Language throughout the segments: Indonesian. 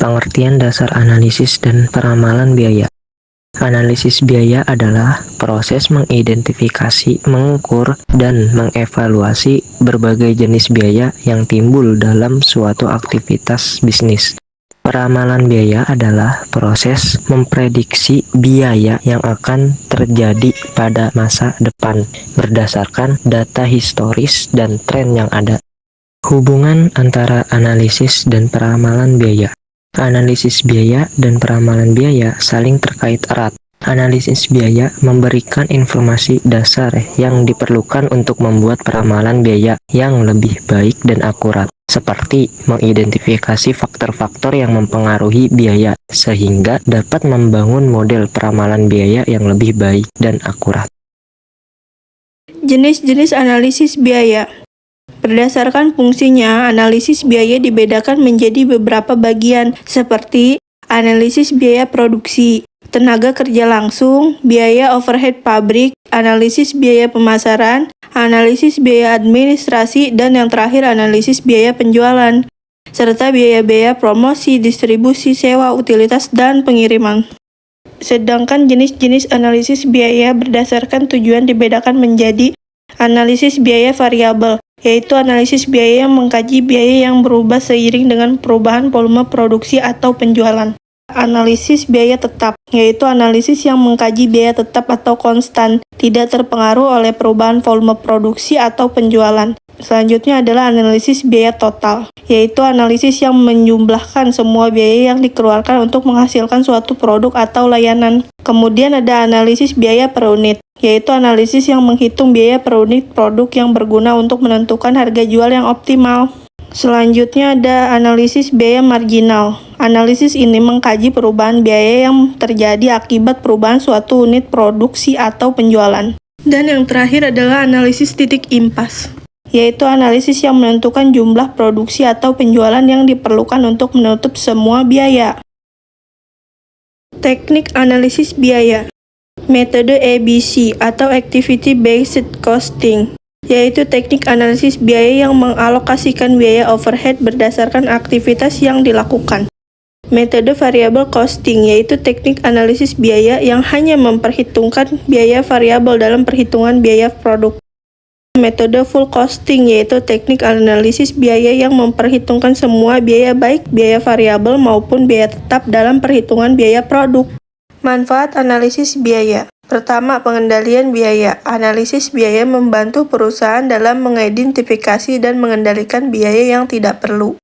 Pengertian dasar analisis dan peramalan biaya. Analisis biaya adalah proses mengidentifikasi, mengukur, dan mengevaluasi berbagai jenis biaya yang timbul dalam suatu aktivitas bisnis. Peramalan biaya adalah proses memprediksi biaya yang akan terjadi pada masa depan berdasarkan data historis dan tren yang ada. Hubungan antara analisis dan peramalan biaya. Analisis biaya dan peramalan biaya saling terkait erat. Analisis biaya memberikan informasi dasar yang diperlukan untuk membuat peramalan biaya yang lebih baik dan akurat, seperti mengidentifikasi faktor-faktor yang mempengaruhi biaya, sehingga dapat membangun model peramalan biaya yang lebih baik dan akurat. Jenis-jenis analisis biaya. Berdasarkan fungsinya, analisis biaya dibedakan menjadi beberapa bagian, seperti analisis biaya produksi, tenaga kerja langsung, biaya overhead pabrik, analisis biaya pemasaran, analisis biaya administrasi, dan yang terakhir analisis biaya penjualan, serta biaya-biaya promosi, distribusi, sewa, utilitas, dan pengiriman. Sedangkan jenis-jenis analisis biaya berdasarkan tujuan dibedakan menjadi analisis biaya variabel, yaitu analisis biaya yang mengkaji biaya yang berubah seiring dengan perubahan volume produksi atau penjualan. Analisis biaya tetap, yaitu analisis yang mengkaji biaya tetap atau konstan, tidak terpengaruh oleh perubahan volume produksi atau penjualan. Selanjutnya adalah analisis biaya total, yaitu analisis yang menjumlahkan semua biaya yang dikeluarkan untuk menghasilkan suatu produk atau layanan. Kemudian ada analisis biaya per unit, yaitu analisis yang menghitung biaya per unit produk yang berguna untuk menentukan harga jual yang optimal. Selanjutnya ada analisis biaya marginal. Analisis ini mengkaji perubahan biaya yang terjadi akibat perubahan suatu unit produksi atau penjualan. Dan yang terakhir adalah analisis titik impas, yaitu analisis yang menentukan jumlah produksi atau penjualan yang diperlukan untuk menutup semua biaya. Teknik analisis biaya. Metode ABC atau Activity Based Costing, yaitu teknik analisis biaya yang mengalokasikan biaya overhead berdasarkan aktivitas yang dilakukan. Metode variable costing, yaitu teknik analisis biaya yang hanya memperhitungkan biaya variabel dalam perhitungan biaya produk. Metode full costing, yaitu teknik analisis biaya yang memperhitungkan semua biaya baik biaya variabel maupun biaya tetap dalam perhitungan biaya produk. Manfaat analisis biaya. Pertama, pengendalian biaya. Analisis biaya membantu perusahaan dalam mengidentifikasi dan mengendalikan biaya yang tidak perlu.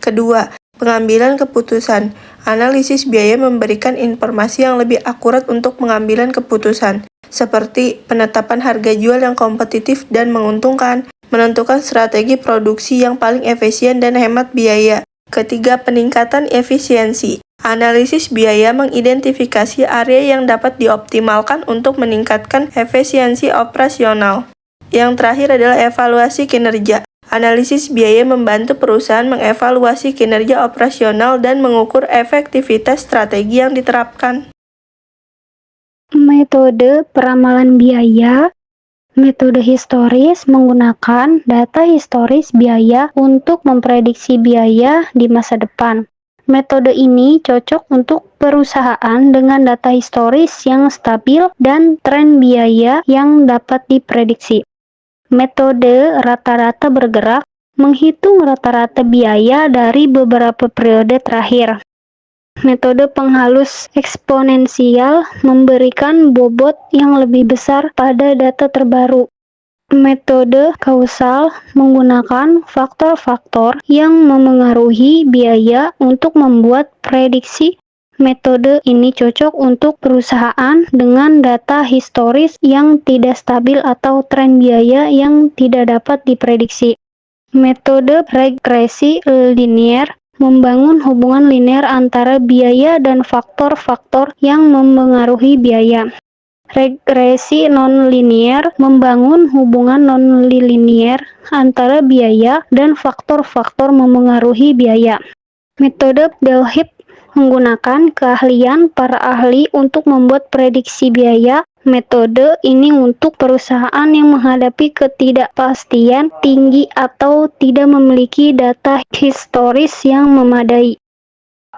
Kedua, pengambilan keputusan. Analisis biaya memberikan informasi yang lebih akurat untuk pengambilan keputusan, seperti penetapan harga jual yang kompetitif dan menguntungkan, menentukan strategi produksi yang paling efisien dan hemat biaya. Ketiga, peningkatan efisiensi. Analisis biaya mengidentifikasi area yang dapat dioptimalkan untuk meningkatkan efisiensi operasional. Yang terakhir adalah evaluasi kinerja. Analisis biaya membantu perusahaan mengevaluasi kinerja operasional dan mengukur efektivitas strategi yang diterapkan. Metode peramalan biaya. Metode historis menggunakan data historis biaya untuk memprediksi biaya di masa depan. Metode ini cocok untuk perusahaan dengan data historis yang stabil dan tren biaya yang dapat diprediksi. Metode rata-rata bergerak menghitung rata-rata biaya dari beberapa periode terakhir. Metode penghalus eksponensial memberikan bobot yang lebih besar pada data terbaru. Metode kausal menggunakan faktor-faktor yang memengaruhi biaya untuk membuat prediksi. Metode ini cocok untuk perusahaan dengan data historis yang tidak stabil atau tren biaya yang tidak dapat diprediksi. Metode regresi linier membangun hubungan linear antara biaya dan faktor-faktor yang memengaruhi biaya. Regresi non-linier membangun hubungan non-linier antara biaya dan faktor-faktor memengaruhi biaya. Metode Delhip menggunakan keahlian para ahli untuk membuat prediksi biaya. Metode ini untuk perusahaan yang menghadapi ketidakpastian tinggi atau tidak memiliki data historis yang memadai.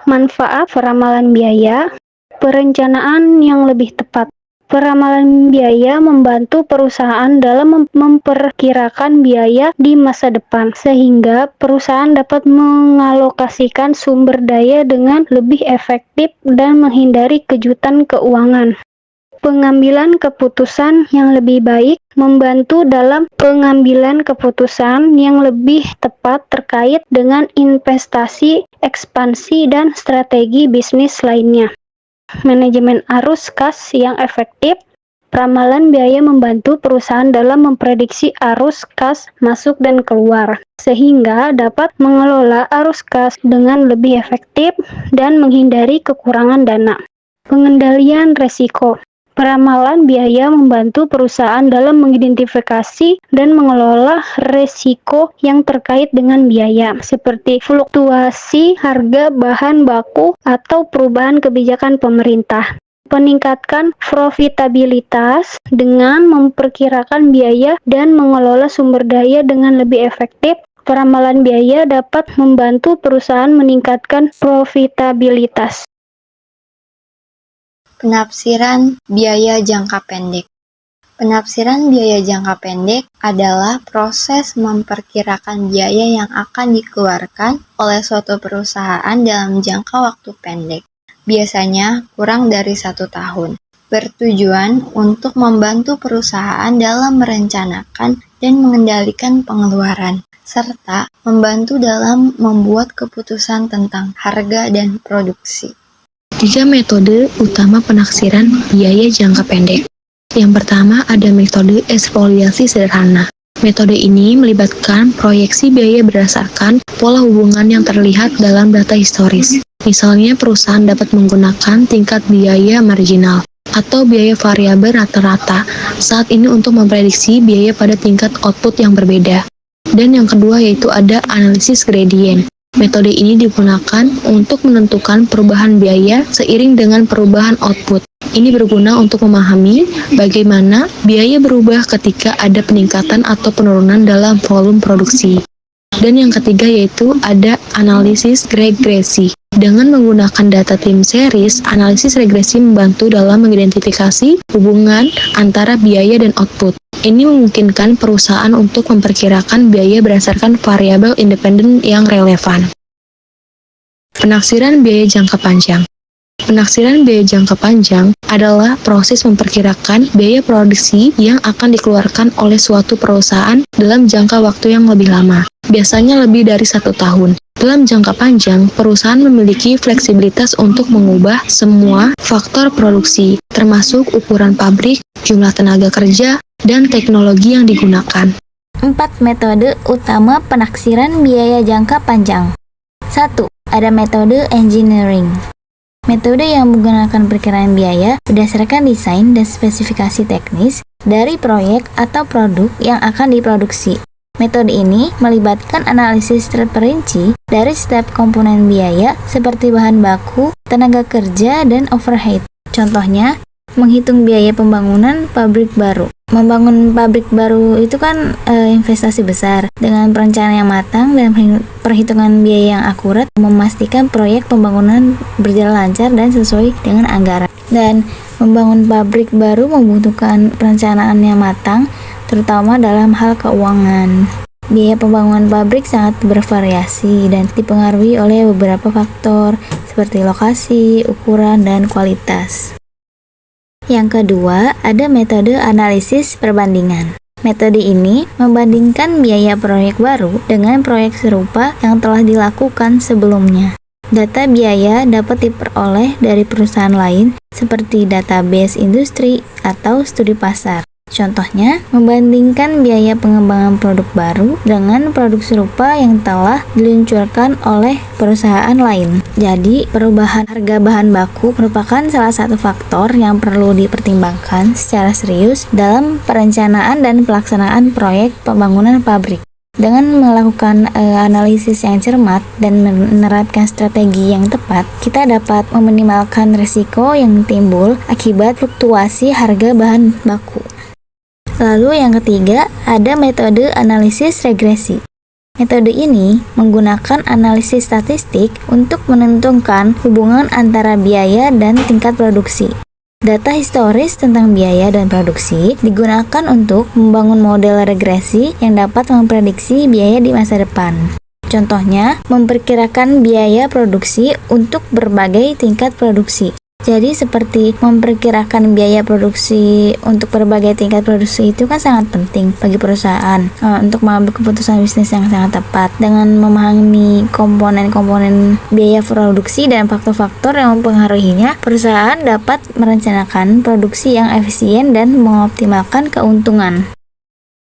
Manfaat peramalan biaya, perencanaan yang lebih tepat. Peramalan biaya membantu perusahaan dalam memperkirakan biaya di masa depan, sehingga perusahaan dapat mengalokasikan sumber daya dengan lebih efektif dan menghindari kejutan keuangan. Pengambilan keputusan yang lebih baik membantu dalam pengambilan keputusan yang lebih tepat terkait dengan investasi, ekspansi, dan strategi bisnis lainnya. Manajemen arus kas yang efektif. Peramalan biaya membantu perusahaan dalam memprediksi arus kas masuk dan keluar, sehingga dapat mengelola arus kas dengan lebih efektif dan menghindari kekurangan dana. Pengendalian resiko. Peramalan biaya membantu perusahaan dalam mengidentifikasi dan mengelola risiko yang terkait dengan biaya, seperti fluktuasi harga bahan baku atau perubahan kebijakan pemerintah. Meningkatkan profitabilitas dengan memperkirakan biaya dan mengelola sumber daya dengan lebih efektif. Peramalan biaya dapat membantu perusahaan meningkatkan profitabilitas. Penafsiran biaya jangka pendek. Penafsiran biaya jangka pendek adalah proses memperkirakan biaya yang akan dikeluarkan oleh suatu perusahaan dalam jangka waktu pendek, biasanya kurang dari 1 tahun, bertujuan untuk membantu perusahaan dalam merencanakan dan mengendalikan pengeluaran, serta membantu dalam membuat keputusan tentang harga dan produksi. 3 metode utama penaksiran biaya jangka pendek. Yang pertama ada metode eksfoliasi sederhana. Metode ini melibatkan proyeksi biaya berdasarkan pola hubungan yang terlihat dalam data historis. Misalnya perusahaan dapat menggunakan tingkat biaya marginal atau biaya variabel rata-rata saat ini untuk memprediksi biaya pada tingkat output yang berbeda. Dan yang kedua yaitu ada analisis gradient. Metode ini digunakan untuk menentukan perubahan biaya seiring dengan perubahan output. Ini berguna untuk memahami bagaimana biaya berubah ketika ada peningkatan atau penurunan dalam volume produksi. Dan yang ketiga yaitu ada analisis regresi. Dengan menggunakan data time series, analisis regresi membantu dalam mengidentifikasi hubungan antara biaya dan output. Ini memungkinkan perusahaan untuk memperkirakan biaya berdasarkan variabel independen yang relevan. Penaksiran biaya jangka panjang. Penaksiran biaya jangka panjang adalah proses memperkirakan biaya produksi yang akan dikeluarkan oleh suatu perusahaan dalam jangka waktu yang lebih lama, biasanya lebih dari 1 tahun. Dalam jangka panjang, perusahaan memiliki fleksibilitas untuk mengubah semua faktor produksi, termasuk ukuran pabrik, jumlah tenaga kerja, dan teknologi yang digunakan. 4 metode utama penaksiran biaya jangka panjang. 1. Ada metode engineering. Metode yang menggunakan perkiraan biaya berdasarkan desain dan spesifikasi teknis dari proyek atau produk yang akan diproduksi. Metode ini melibatkan analisis terperinci dari setiap komponen biaya seperti bahan baku, tenaga kerja, dan overhead. Contohnya, menghitung biaya pembangunan pabrik baru. Membangun pabrik baru itu kan investasi besar. Dengan perencanaan yang matang dan perhitungan biaya yang akurat, memastikan proyek pembangunan berjalan lancar dan sesuai dengan anggaran. Dan membangun pabrik baru membutuhkan perencanaan yang matang, terutama dalam hal keuangan. Biaya pembangunan pabrik sangat bervariasi dan dipengaruhi oleh beberapa faktor seperti lokasi, ukuran, dan kualitas. Yang kedua, ada metode analisis perbandingan. Metode ini membandingkan biaya proyek baru dengan proyek serupa yang telah dilakukan sebelumnya. Data biaya dapat diperoleh dari perusahaan lain seperti database industri atau studi pasar. Contohnya, membandingkan biaya pengembangan produk baru dengan produk serupa yang telah diluncurkan oleh perusahaan lain. Jadi, perubahan harga bahan baku merupakan salah satu faktor yang perlu dipertimbangkan secara serius dalam perencanaan dan pelaksanaan proyek pembangunan pabrik. Dengan melakukan analisis yang cermat dan menerapkan strategi yang tepat, kita dapat meminimalkan risiko yang timbul akibat fluktuasi harga bahan baku. Lalu yang ketiga, ada metode analisis regresi. Metode ini menggunakan analisis statistik untuk menentukan hubungan antara biaya dan tingkat produksi. Data historis tentang biaya dan produksi digunakan untuk membangun model regresi yang dapat memprediksi biaya di masa depan. Contohnya, memperkirakan biaya produksi untuk berbagai tingkat produksi. Jadi seperti memperkirakan biaya produksi untuk berbagai tingkat produksi itu kan sangat penting bagi perusahaan untuk mengambil keputusan bisnis yang sangat tepat. Dengan memahami komponen-komponen biaya produksi dan faktor-faktor yang mempengaruhinya, perusahaan dapat merencanakan produksi yang efisien dan mengoptimalkan keuntungan.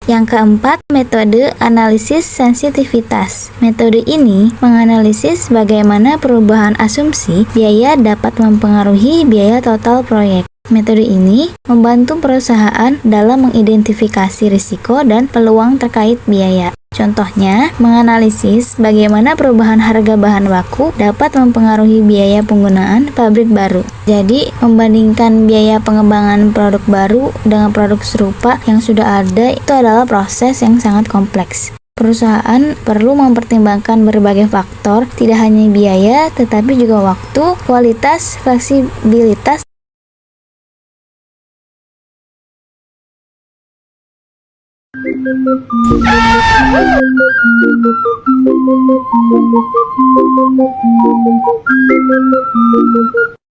Yang keempat, metode analisis sensitivitas. Metode ini menganalisis bagaimana perubahan asumsi biaya dapat mempengaruhi biaya total proyek. Metode ini membantu perusahaan dalam mengidentifikasi risiko dan peluang terkait biaya. Contohnya, menganalisis bagaimana perubahan harga bahan baku dapat mempengaruhi biaya penggunaan pabrik baru. Jadi, membandingkan biaya pengembangan produk baru dengan produk serupa yang sudah ada itu adalah proses yang sangat kompleks. Perusahaan perlu mempertimbangkan berbagai faktor, tidak hanya biaya, tetapi juga waktu, kualitas, fleksibilitas,